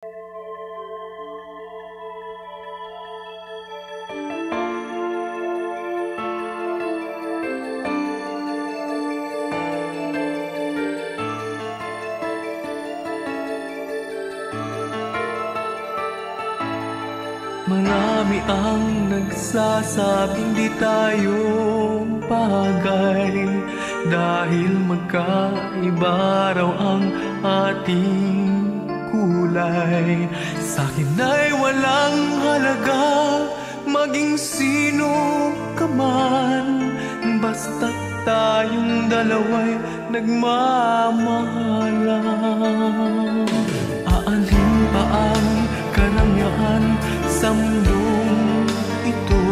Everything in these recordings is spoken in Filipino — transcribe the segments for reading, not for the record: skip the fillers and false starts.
Marami ang nagsasabing di tayo bagay dahil magkaiba raw ang ating kulay. Sa'kin ay walang halaga maging sino ka man, basta't tayong dalawa'y nagmamahalan. Aanhin pa ang karangyaan sa mundong ito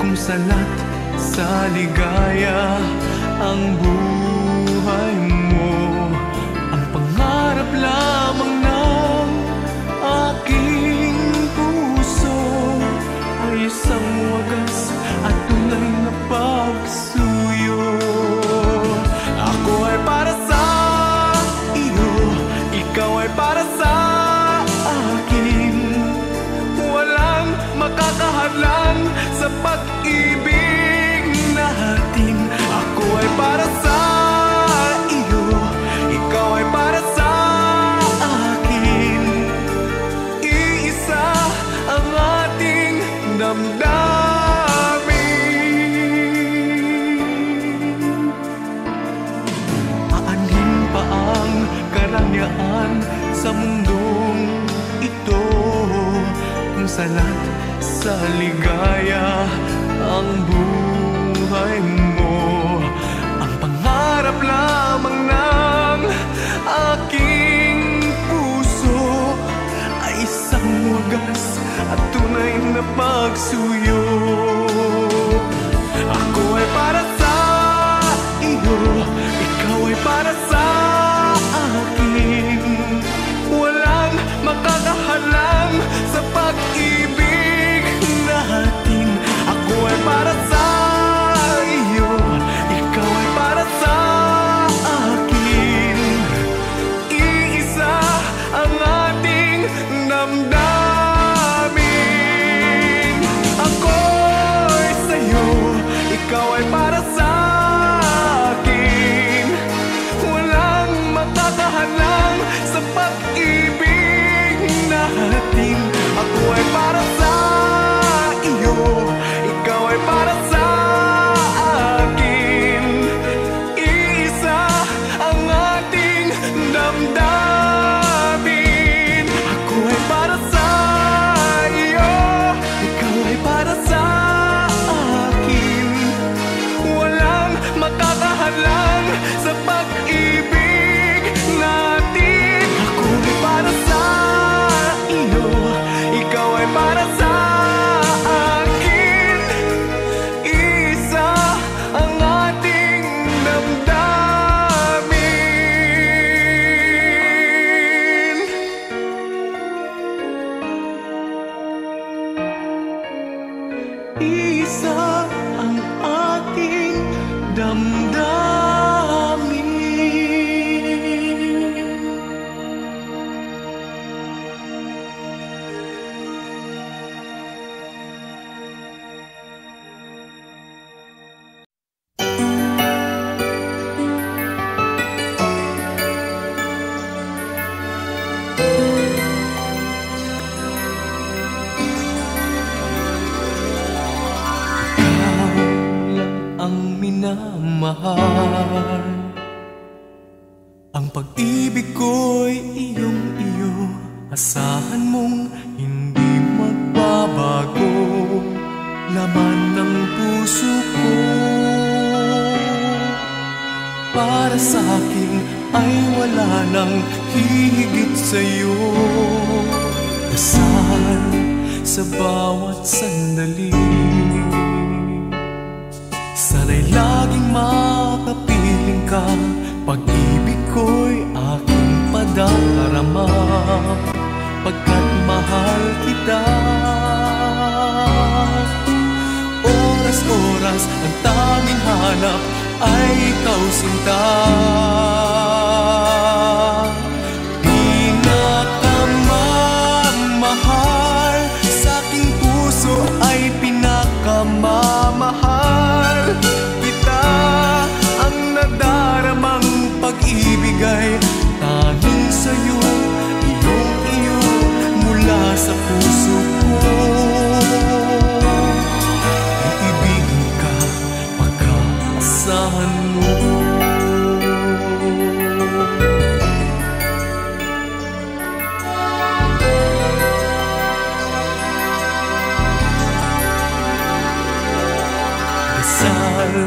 kung salat sa ligaya ang buhay mo. Ang pangarap lamang ng aking puso ay isang wagas at tunay na pagsuyo. Ako ay para sa iyo, ikaw ay para sa akin. Walang makakahadlang sa pag-ibig natin. Ako ay para sa iyo, ikaw ay para sa akin. Iisa ang ating damdamin. Aanhin pa ang karangyaan sa mundong ito kung salat sa ligaya ang buhay mo. Ang pangarap lamang ng aking puso ay isang wagas at tunay na pagsuyo. Ako ay para sa iyo, ikaw ay para sa akin. Walang makakahalang sa pag-ibig natin. Ako ay para sa iyo, ikaw ay para sa akin. Iisa ang ating damdamin. Ako ay sa'yo, ikaw ay para sa akin. Walang makakahalang sa pag-ibig natin. Ako ay para sa iyo, ikaw ay para sa akin. Iisa ang ating damdamin. Ako ay para sa iyo, ikaw ay para sa akin. Walang makakahalang sa pag-ibig natin. Ako ay para sa iyo, ikaw ay para sa akin. Iisa ang ating damdamin. Iisa ang ating damdamin. Ang minamahal, ang pag-ibig ko'y iyong-iyo. Asahan mong hindi magbabago, laman ng puso ko. Para sa akin ay wala nang hihigit sa'yo. Dasal sa bawat sandali, sana'y laging makapiling ka. Pag-ibig ko'y aking padarama, pagkat mahal kita. Oras-oras ang tanging hanap ay ikaw, sinta. Pinakama sa puso ko. Iibigin ka, pagkaasahan mo. Dasal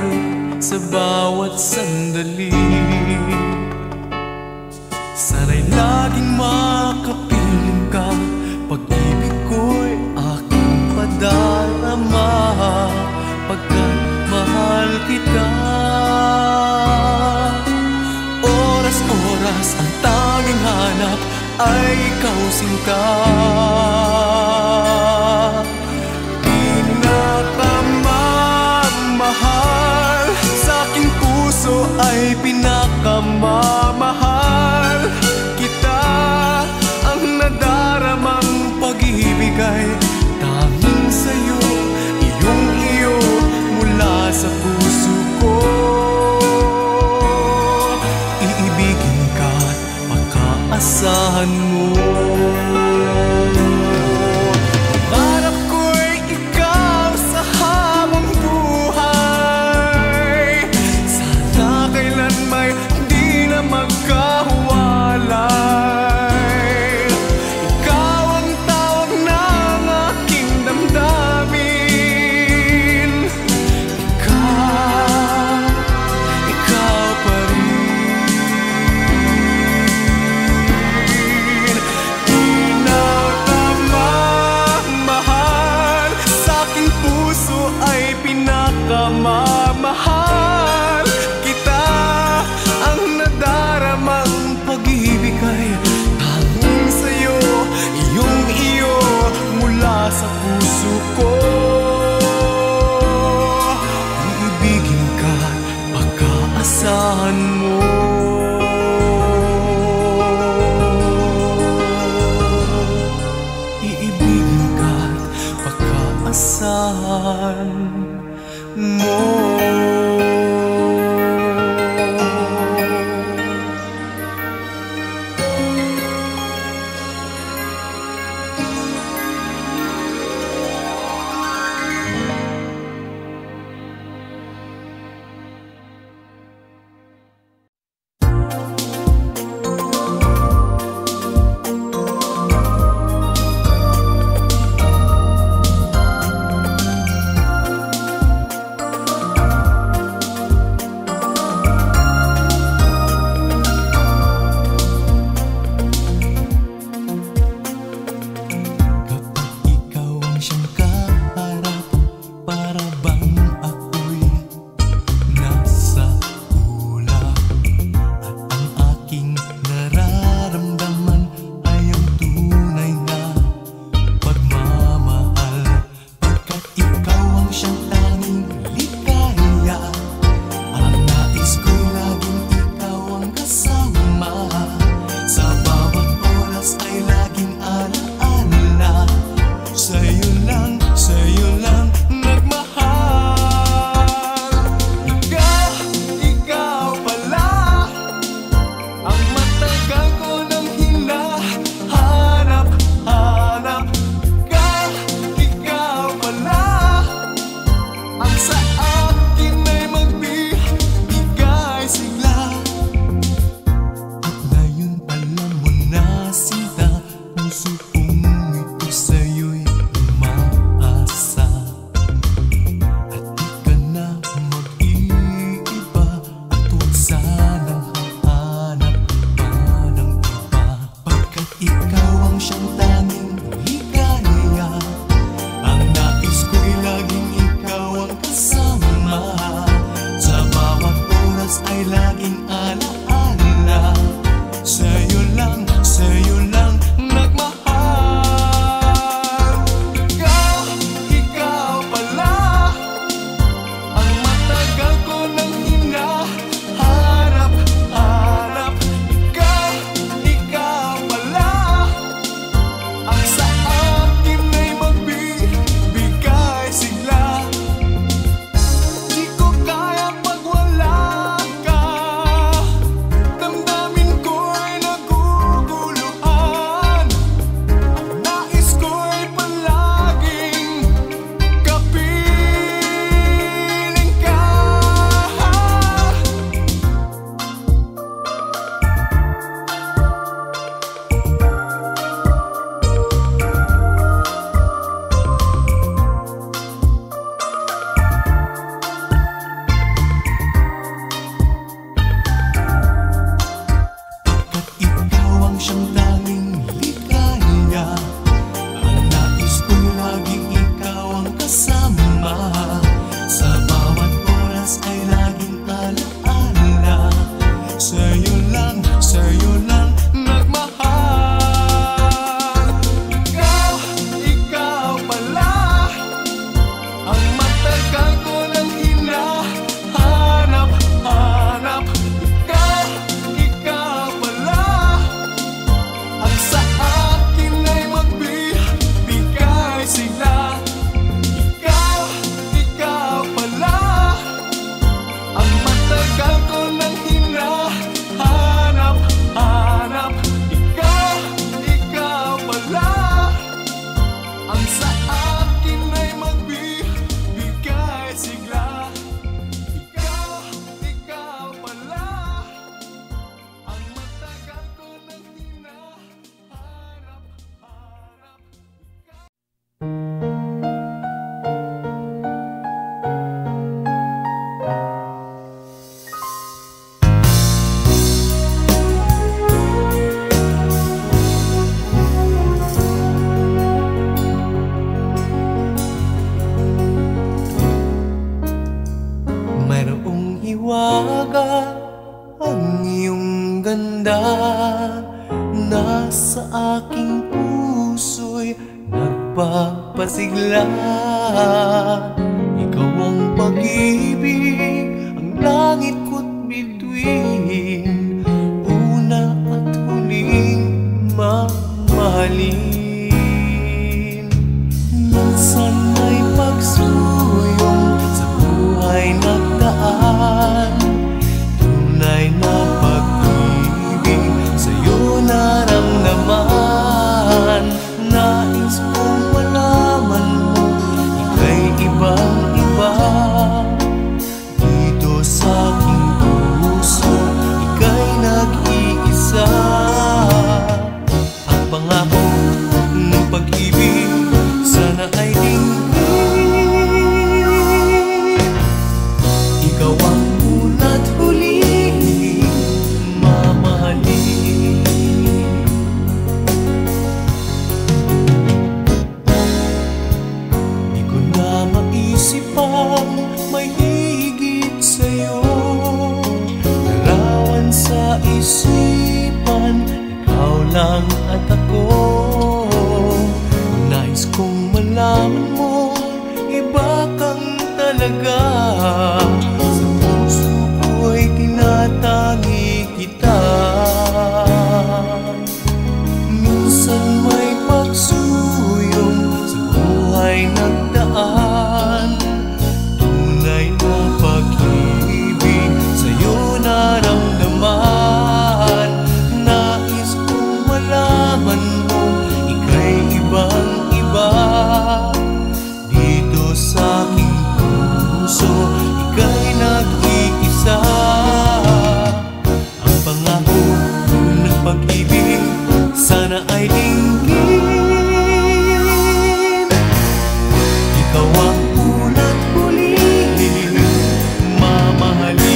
sa bawat sandali, sana'y laging makapiling ka. Pag-ibig ko'y aking padarama, pagkat mahal kita. Oras-oras ang tanging hanap ay ikaw, sinta. Pinakamamahal sa aking puso ay pinakamamahal kita. Ang nadaramang pag-ibig ay tanging sa'yo, iyong-iyo mula sa puso ko. Iibigin ka at pagkaasahan mo. Pangarap ko'y ikaw sa habang buhay, sana kailan may di na magkahuwalay. Ikaw ang tawag ng aking damdamin. Ikaw pa rin. Pinakamamahal sa aking puso ay pinakamamahal kita. Ang nadaramang pag-ibig ay tanging sa'yo, iyong-iyo mula sa puso ko. Iibigin ka, pagkaasahan mo. Iibigin ka, pagkaasahan mo. Sa'yo lang nagmahal. aking puso'y nagpapasigla. Ikaw ang pag-ibig, ang langit ko't bituin, una at huling mamahalin. Minsan may pagsuyong sa buhay nagdaan, tunay na pag-ibig sa'yo naramdaman. Nais kong malaman mo, ika'y ibang-iba. Dito sa aking puso, ika'y nag-iisa. Ang pangako ng pag-ibig sana ay dinggin. Ikaw ang una't huling mamahalin. Di ko na maisip pang may higit sa'yo. Larawan sa isipan, ikaw lang at ako. Nais kong malaman mo, iba kang talaga. Sa puso ko'y tinatangi kita. Minsan may pagsuyong sa buhay nagdaan, tunay na pag-ibig sa'yo naramdaman. Nais kong malaman mo, ika'y ibang-iba. Dito sa aking puso, ika'y nag-iisa. Ang pangako ng pag-ibig sana ay dinggin. Ikaw ang una't huling mamahalin.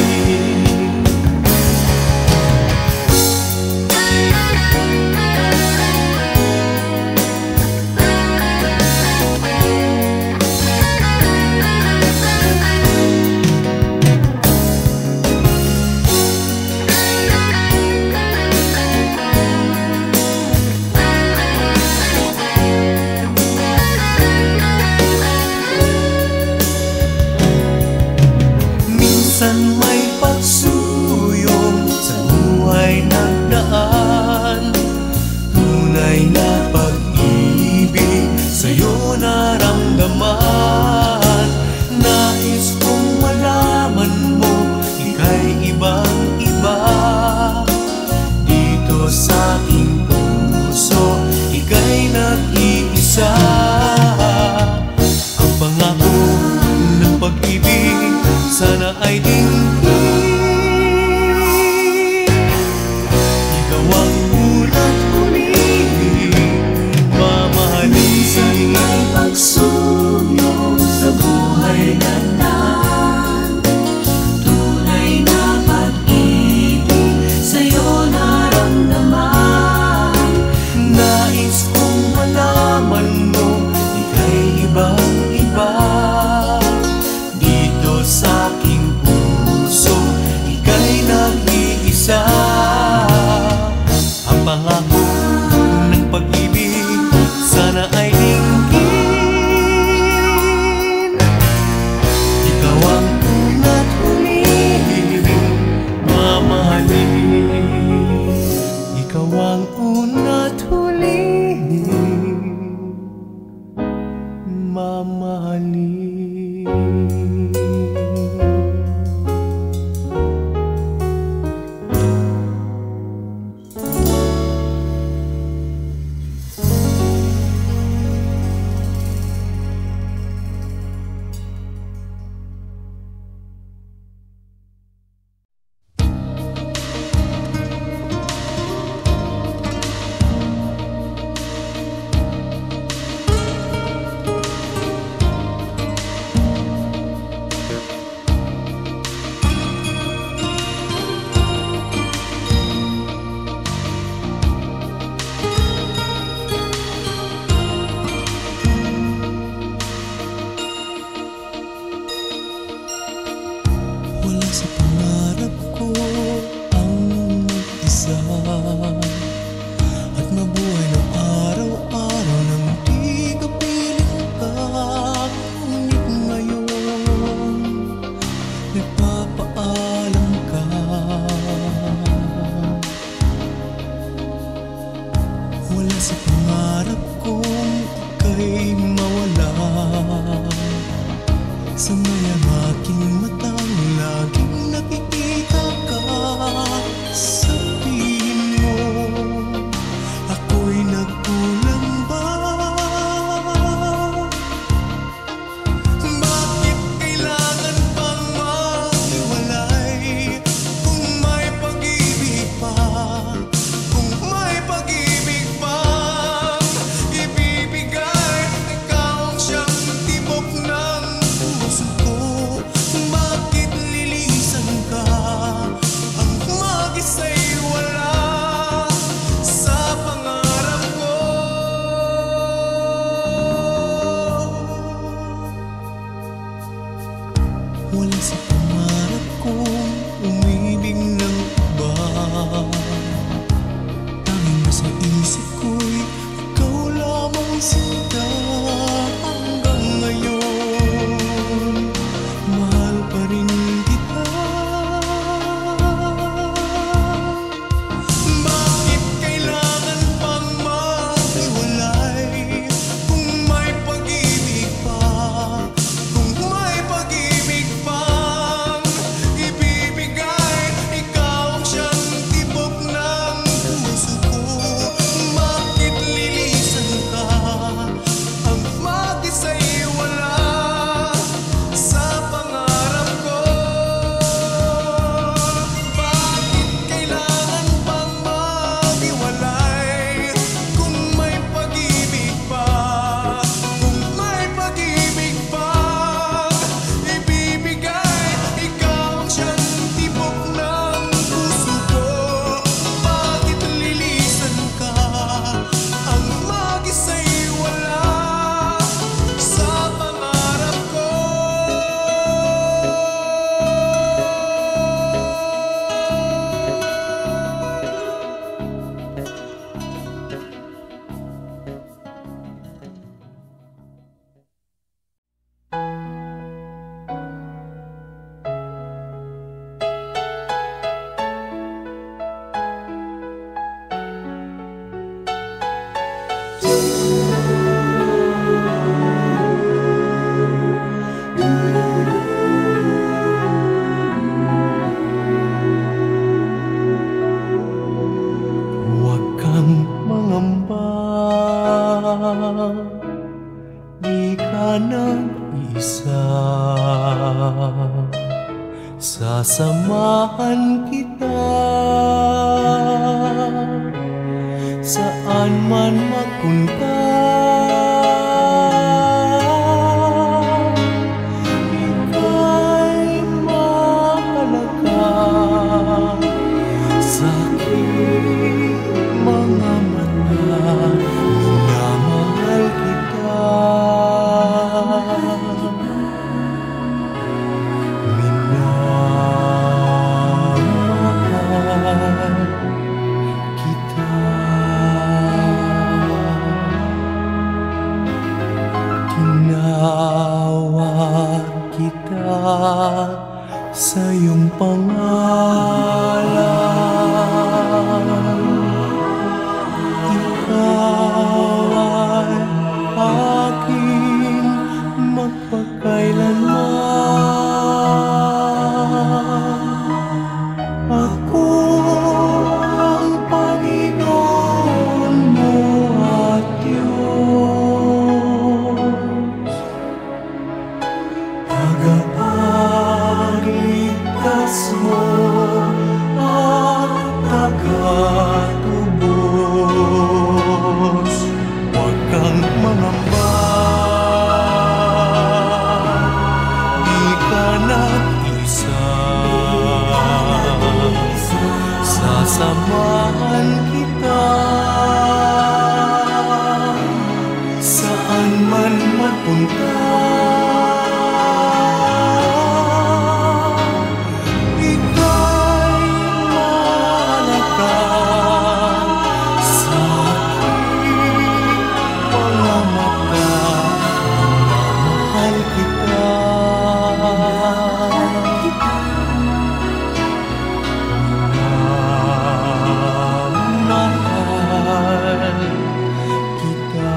Sana'y ang aking matang laging nakikita ka. Sabihin mo, ako'y nagkulang ba? Bakit kailangan pang maghiwalay kung may pag-ibig pa? Kung may pag-ibig pang ibibigay, ikaw ang siyang tibok ng puso ko. Bakit lilisan ka ang mag-isa'y wala sa pangarap ko? Wala sa pangarap kong umibig ng iba. Tanging nasa isip ko'y ikaw lamang sinta. Hanggang ngayon, mahal pa rin kita. Bakit kailangan pang maghiwalay kung may pag-ibig pa? Kung may pag-ibig pang ibibigay, ikaw ang siyang tibok ng puso ko. Bakit lilisan ka ang mag-isa'y wala sa pangarap ko? Bakit kailangan pang maghiwalay kung may pag-ibig pa? Kung may pag-ibig pang ibibigay, ikaw ang siyang tibok ng puso ko. Bakit lilisan ka ang mag-isa'y wala sa pangarap ko? Huwag kang mangamba, di ka nag-isa. Sasamahan kita saan man magpunta. Ika'y mahalaga sa aking mga mata. Minamahal kita, minamahal kita. Tinawag kita sa iyong pangalan. Ikaw ay aking magpakailanman. Ako ang Panginoon mo at Diyos, tagapagligtas mo at tagatubos. Huwag kang mangamba, di ka nag-isa. Sasamahan kita saan man magpunta. Ika'y mahalaga sa aking mga mata. Minamahal kita, minamahal kita.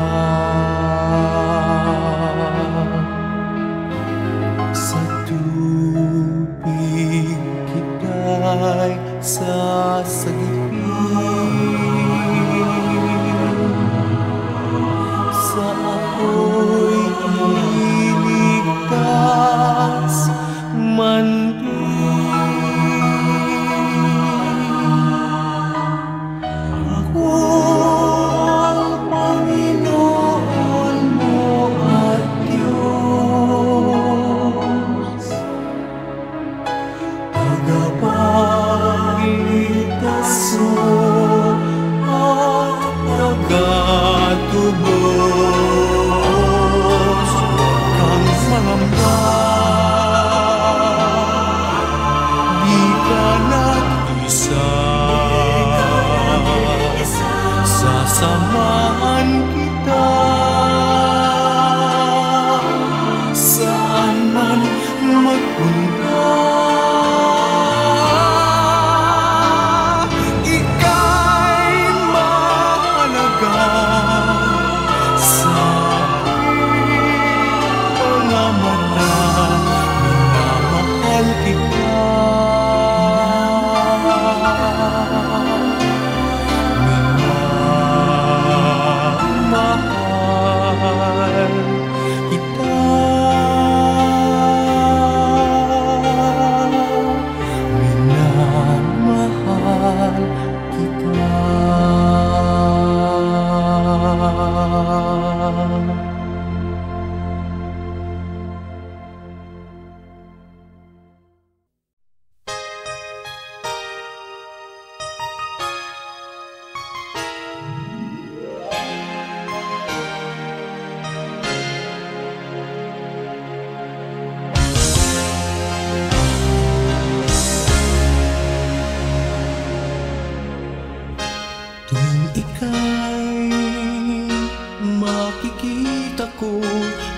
ko,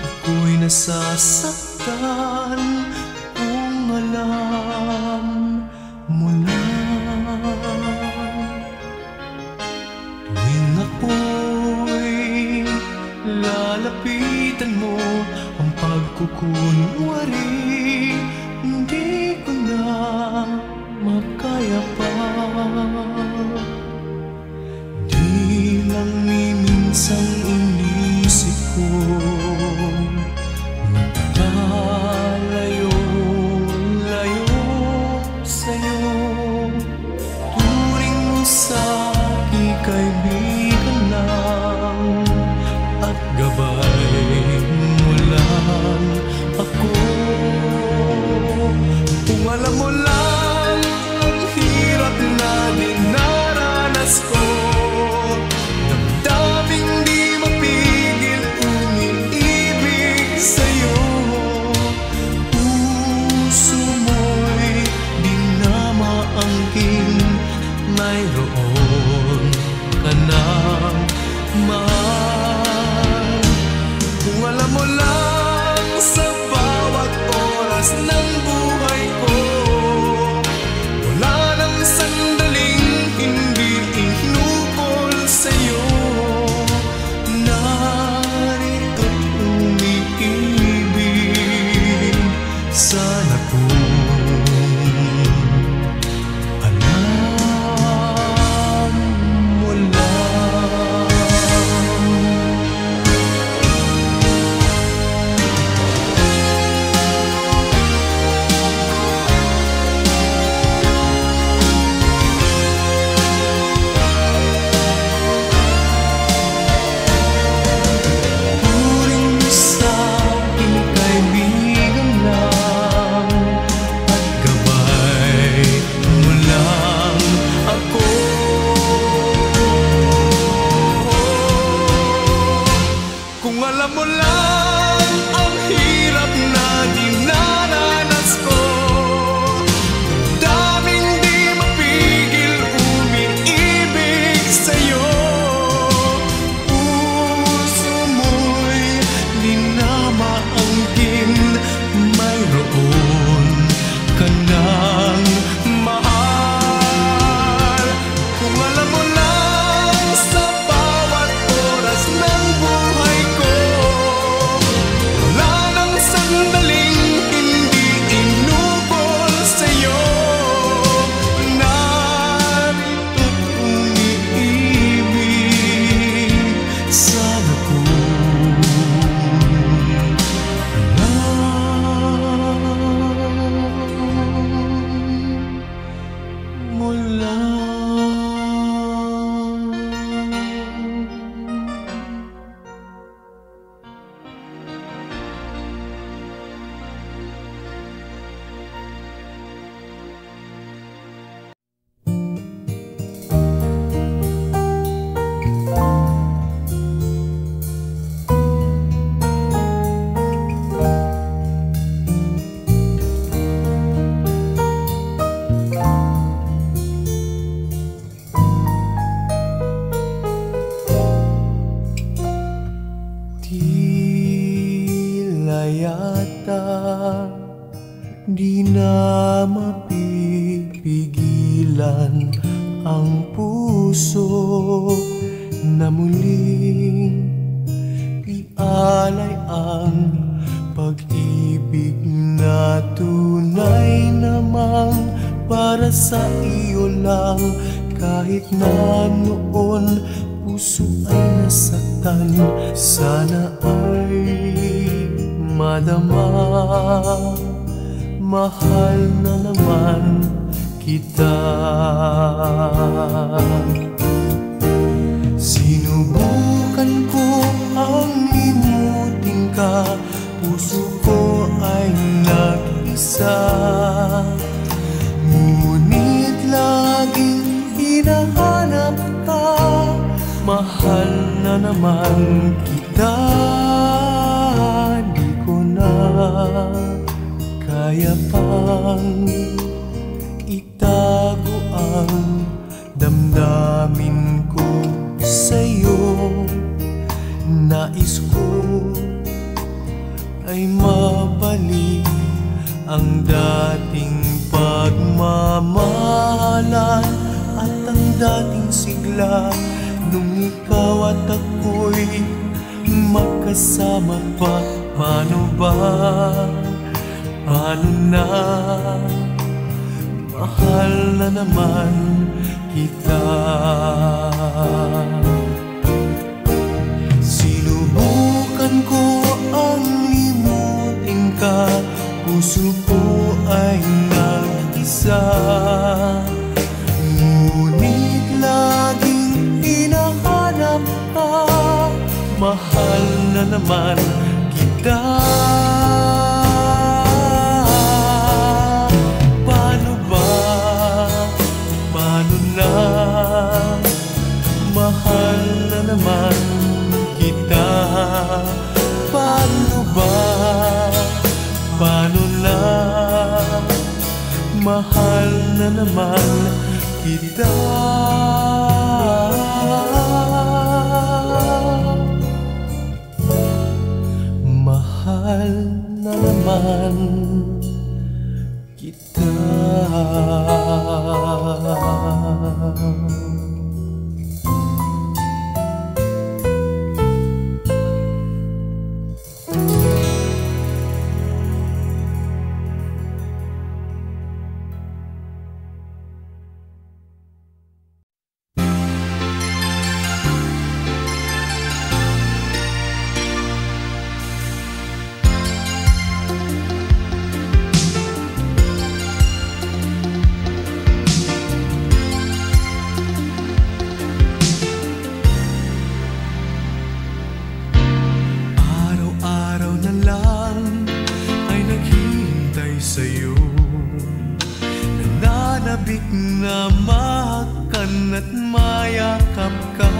ako'y nasasaktan kung alam mo lang. Tuwing ako'y lalapitan mo, ang pagkukunwari hindi ko na makaya pa. Di lang minsang inisip ko, magkalayo-layo sa'yo. Turing mo sa'king kaibigan lang, at gabay mo lang ako. Kung alam mo lang ang hirap na dinaranas ko, damdaming di mapigil umiibig sa'yo. Puso mo'y di na maangkin, mayroon ka ng mahal. Kung alam mo lang sa bawat oras ng buhay ko, wala nang sandaling hindi inukol sa'yo. Narito't umiibig, sana kung alam mo lang. Turing mo sa'king kaibigan lang, at gabay mo lang ako. Kung alam mo lang ang hirap na dinaranas ko, daming di mapigil umiibig sa'yo. Puso mo'y di na maangkin, mayroon ka ng mahal. Kung alam mo lang sa bawat oras ng buhay ko, wala nang sandaling hindi inukol sa'yo. Narito't umiibig, sana kung alam mo lang. Tila yata di na mapipigilan ang puso na muling ialay ang pag-ibig na tunay namang para sa iyo lang. Kahit na noon puso ay nasaktan, sana ay madama. Mahal na naman kita. Sinubukan ko ang limutin ka, puso ko ay nag-isa. Ngunit laging hinahanap ka, mahal na naman kita. Di ko na kaya pang itago ang damdamin ko sa'yo. Nais ko ay mabalik ang dating pagmamahalan at ang dating sigla nung ikaw at ako'y magkasama pa. Paano ba? Paano na? Mahal na naman kita. Sinubukan ko ang limutin ka, puso ko ay nag-isa. Ngunit laging hinahanap ka, mahal na naman kita. Paano ba? Paano na? Mahal na naman kita. Paano ba? Paano na? Mahal na naman kita. Mahal na naman kita. Nananabik na mahakan at mayakap ka.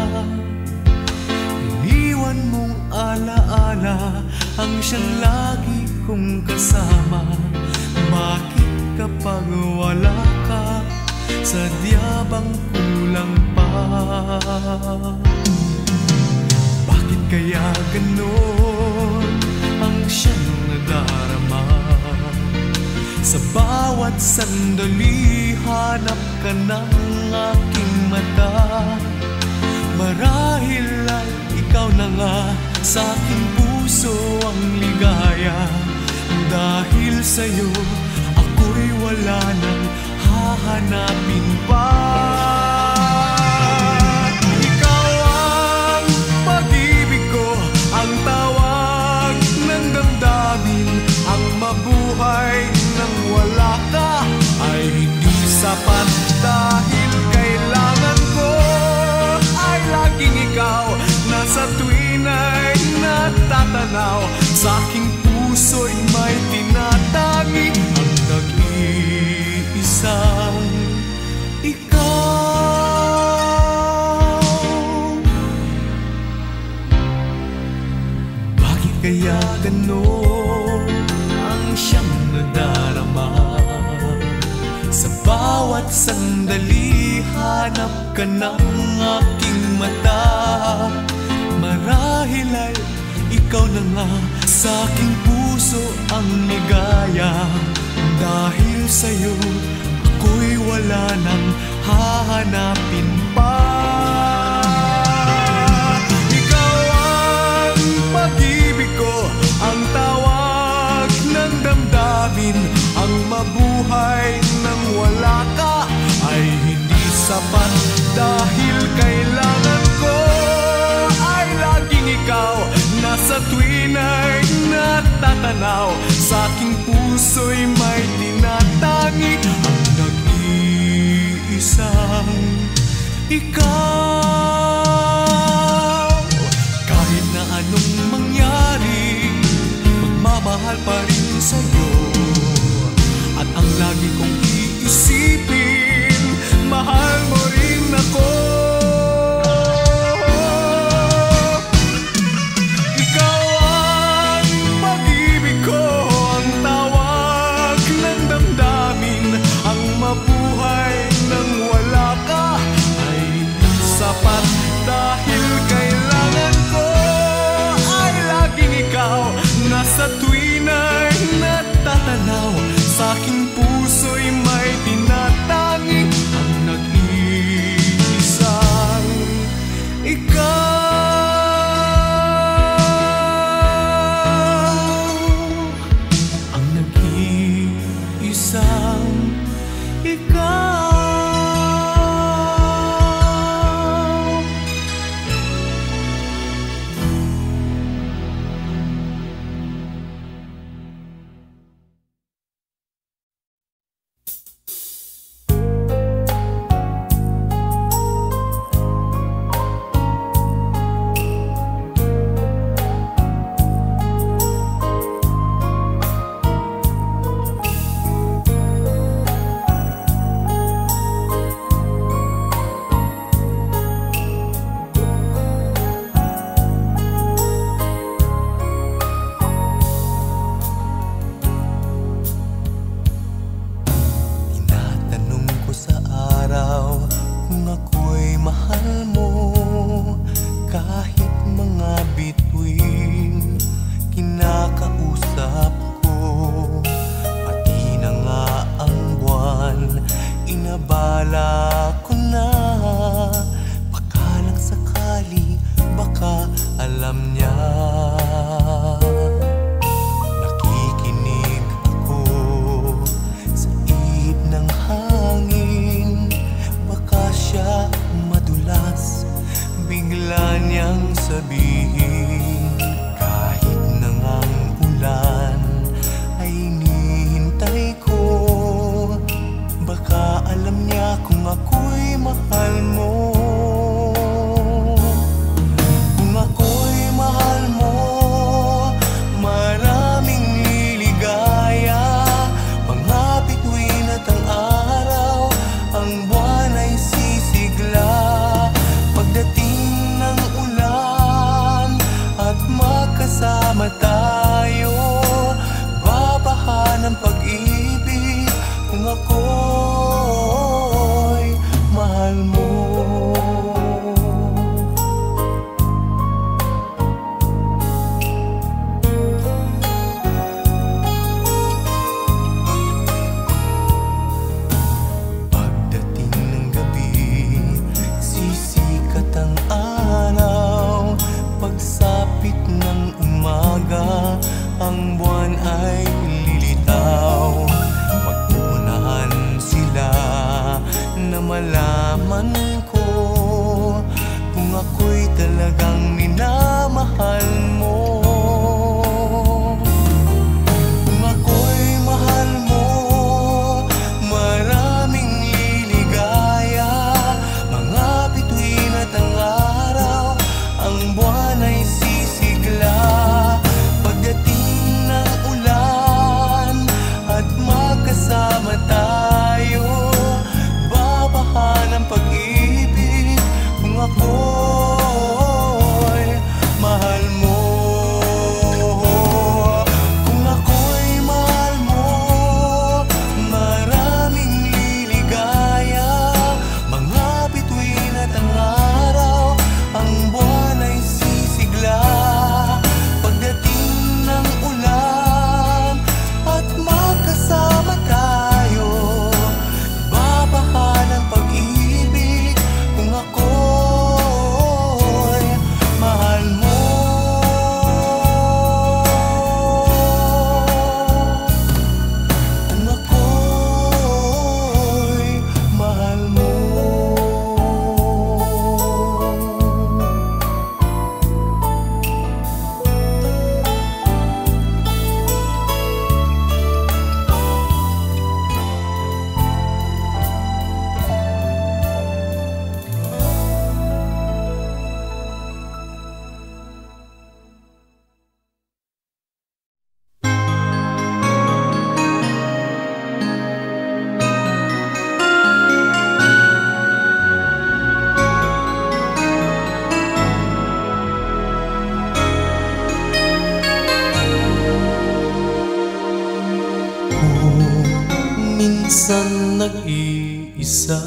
Iniwan mong alaala ang siyang lagi kong kasama. Bakit kapag wala ka, sadya bang kulang pa? Bakit kaya ganon ang siyang nadarama? Sa bawat sandali, hanap ka ng aking mata. Marahil ay ikaw na nga sa aking puso ang ligaya. Dahil sa'yo, ako'y wala nang hahanapin pa. Ikaw ang pag-ibig ko, ang tawag ng damdamin. Ang mabuhay nang wala ka ay hindi sapat. Dahil kailangan ko ay laging ikaw na sa tuwin ay natatanaw. Sa aking puso'y may tinatangi ang nag-iisang ikaw. Bakit kaya ganon ang siyang nadarama? Sa bawat sandali, hanap ka ng aking mata. Marahil ay ikaw na nga sa aking puso ang ligaya. Dahil sa'yo, ako'y wala nang hahanapin pa. Ikaw ang pag-ibig ko, ang tawag ng damdamin. Ang mabuhay nang wala ka ay hindi sapat. Dahil kailangan ko ay laging ikaw na sa tuwin ay natatanaw. Sa aking puso'y may tinatangi ang nag-iisang ikaw. Kahit na anong mangyari, magmamahal pa rin sa'yo. At ang lagi kong iisipin, mahal mo rin ako. Ikaw ang pag-ibig ko, ang tawag ng damdamin. Ang mabuhay nang wala ka ay hindi sapat. Dahil kailangan ko sa tuwina'y natatanaw, sa aking puso'y may tinatangi ang nag-iisang ikaw, ang nag-iisang ikaw. minsan nag-iisa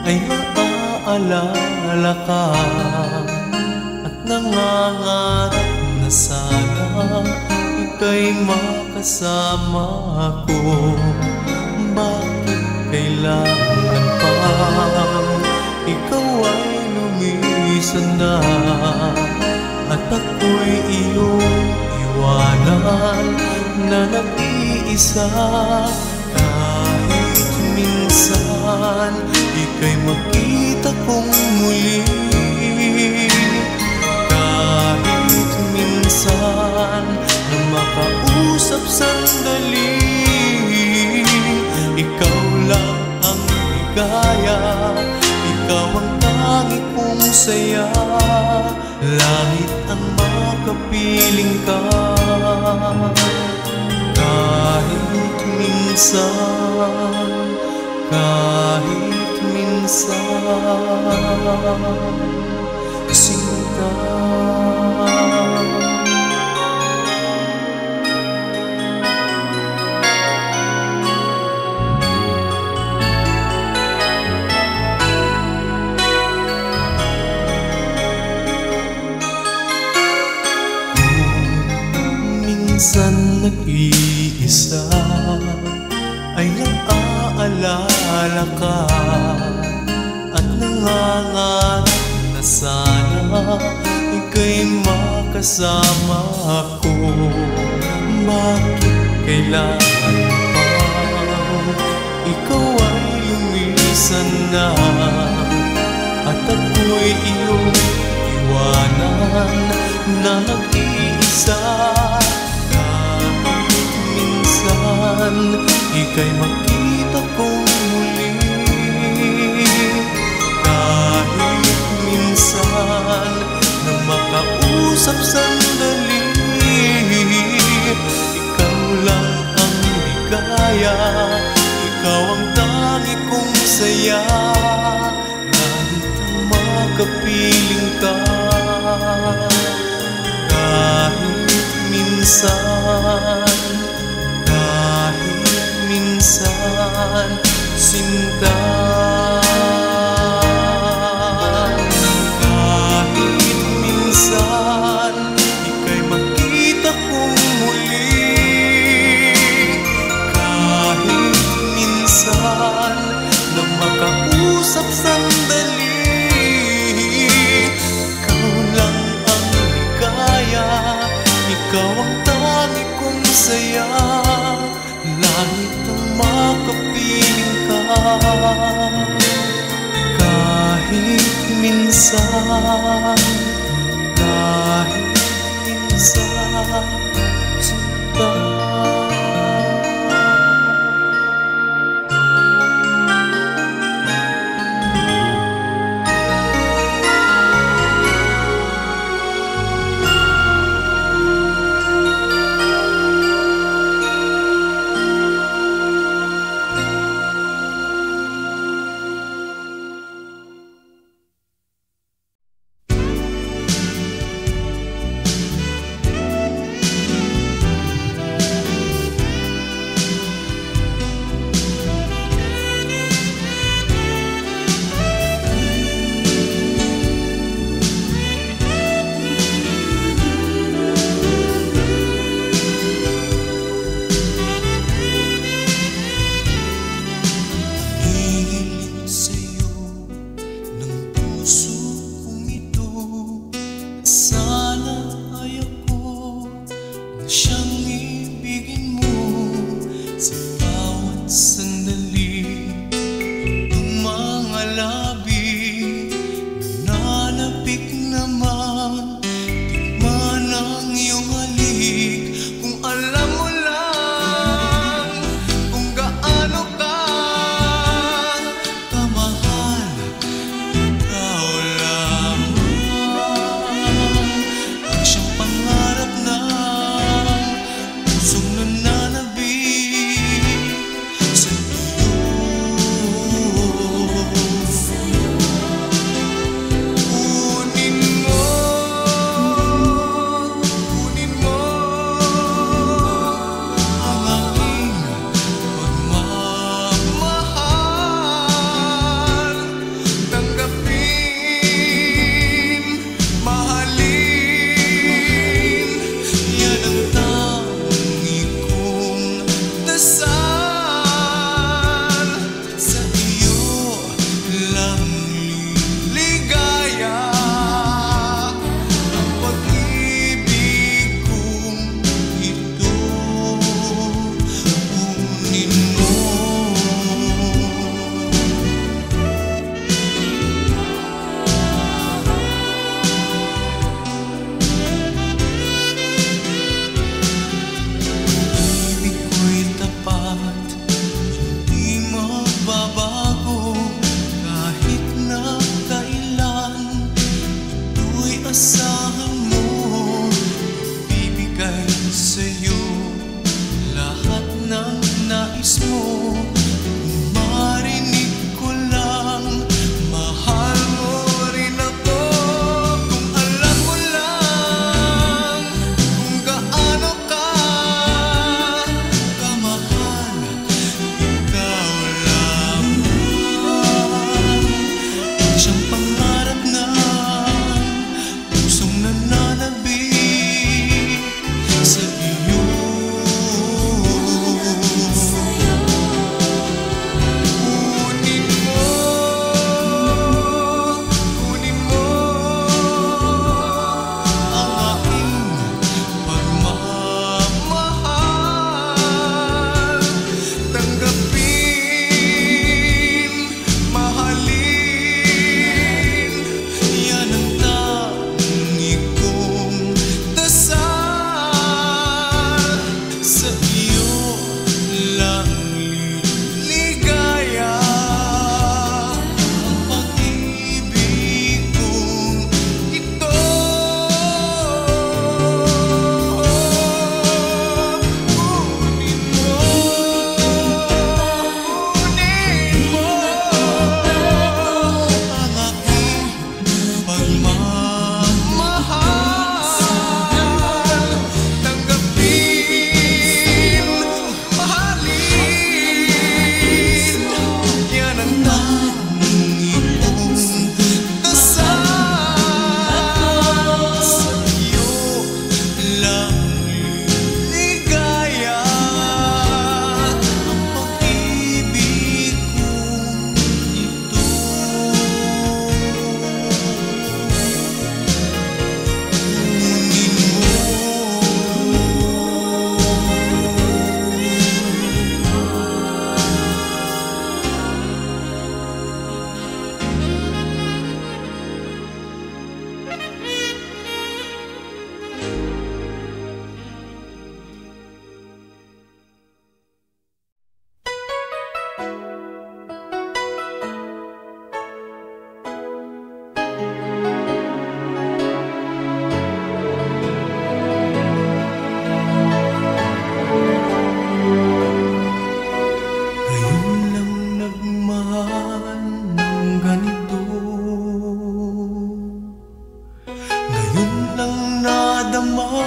ay maaalala ka at nangangarap na sana ika'y makasama ko. Bakit kailangan pang ikaw ay lumisan na at ako'y iyong iwanan na nag-iisa? Kahit minsan ika'y makita kong muli, kahit minsan na makausap sandali, ikaw lang ang ligaya, ikaw ang tangi kong saya. Langit ang makapiling ka. Kahit minsan, kahit minsan, sinta. Minsan nag-iisa ay naaalala ka at nangangarap na sana ika'y makasama ko. Bakit kailangan pa ikaw ay lumisan na at ako'y iyong iwanan na nag-iisa? Ika'y makita kong muli, kahit minsan na makausap sandali, ikaw lang ang ligaya, ikaw ang tangi kong saya. Kahit ang makapiling ka, kahit minsan, minsan, sinta. Kahit minsan ika'y makita kong muli, kahit minsan na makausap sandali, ikaw lang ang ligaya, ikaw ang tangi kong saya. Langit ang makapiling ka. Kahit minsan, kahit minsan, sinta.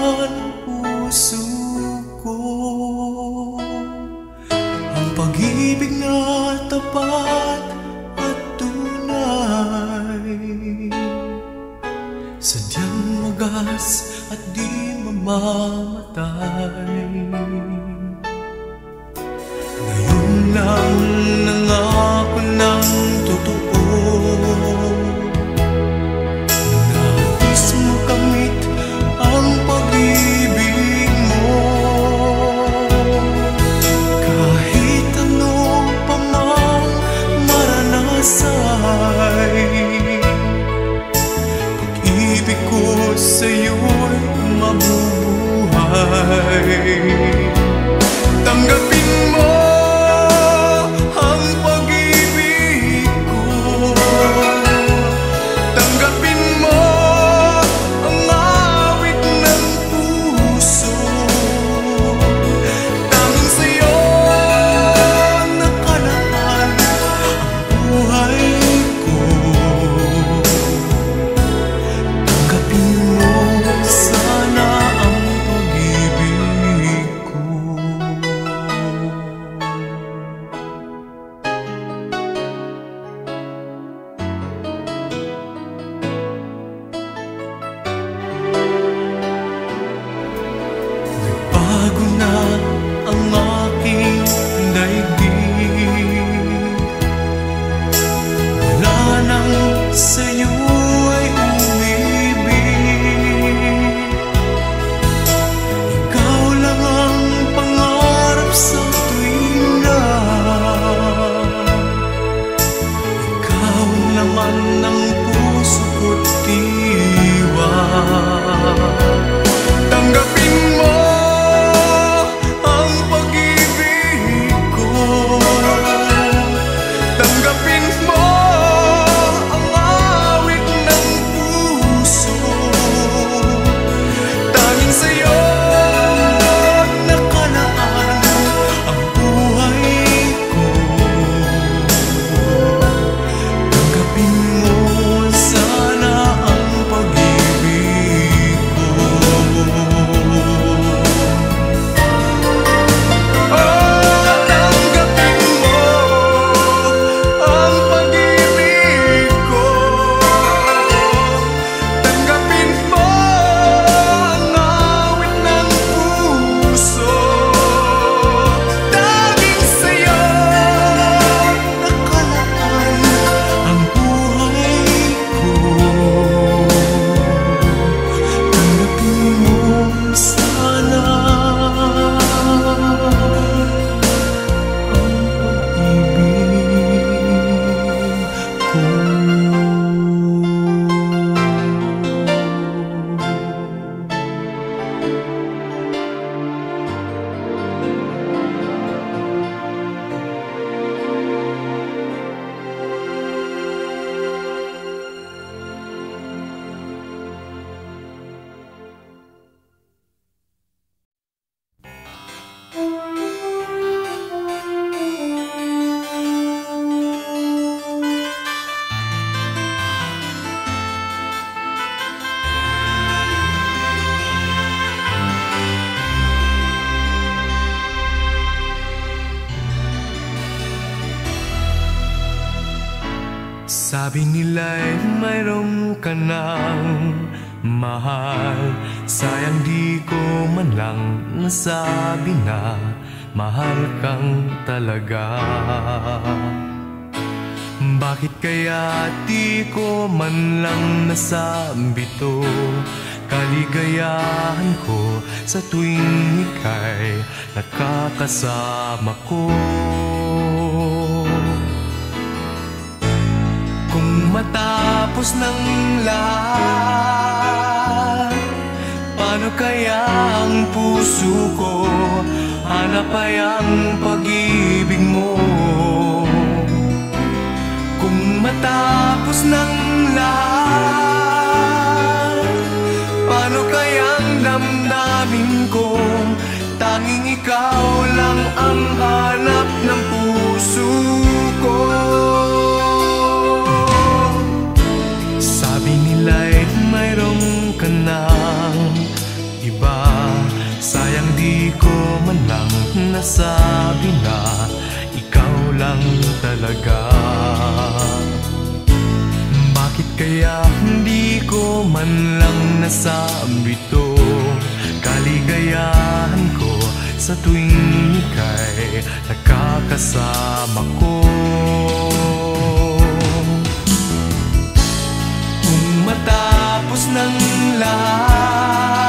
ng puso ko, ang pag-ibig na tapat at tunay, sadyang wagas at di mamamatay. Ngayon lang nangako ng totoo, nais mo kamit ang pag-ibig mo. Kahit ano pa mang maranasay, pag-ibig ko sa'yo'y mabubuhay. Tanggapin mo ang pag-ibig ko, tanggapin mo ang awit ng puso. Tanging sa'yo nakalaan ang buhay ko. Tanggapin mo sana ang pag-ibig ko. Nagbago na ang aking daigdig, wala nang sa'yo ay umibig. Ikaw lang ang pangarap sa tuwing na ikaw naman ang puso ko't iwan. Tanggapin mo ang pag-ibig ko, tanggapin mo ang awit ng puso. Tanging sa'yo nakalaan ang buhay ko. Tanggapin mo sana ang pag-ibig ko. Tanggapin mo ang pag-ibig ko, tanggapin mo ang awit ng puso. Tanging sa'yo nakalaan ang buhay ko. Tanggapin mo sana ang pag-ibig ko. Sabi nila'y mayroong ka ng mahal, sayang di ko man lang nasabi na mahal kang talaga. Bakit kaya di ko man lang nasabi to? Kaligayahan ko sa tuwing ika'y nakakasama ko. Kung matapos ng lahat, paano kaya ang puso ko hanap ay ang pag-ibig mo? Kung matapos ng lahat, paano kayang damdamin ko tanging ikaw lang ang hanap ng puso ko? Sabi nila'y mayroong ka ng iba, nasabi na ikaw lang talaga. Bakit kaya hindi ko man lang nasabi to? Kaligayahan ko sa tuwing ika'y nakakasama ko. Kung matapos ng lahat,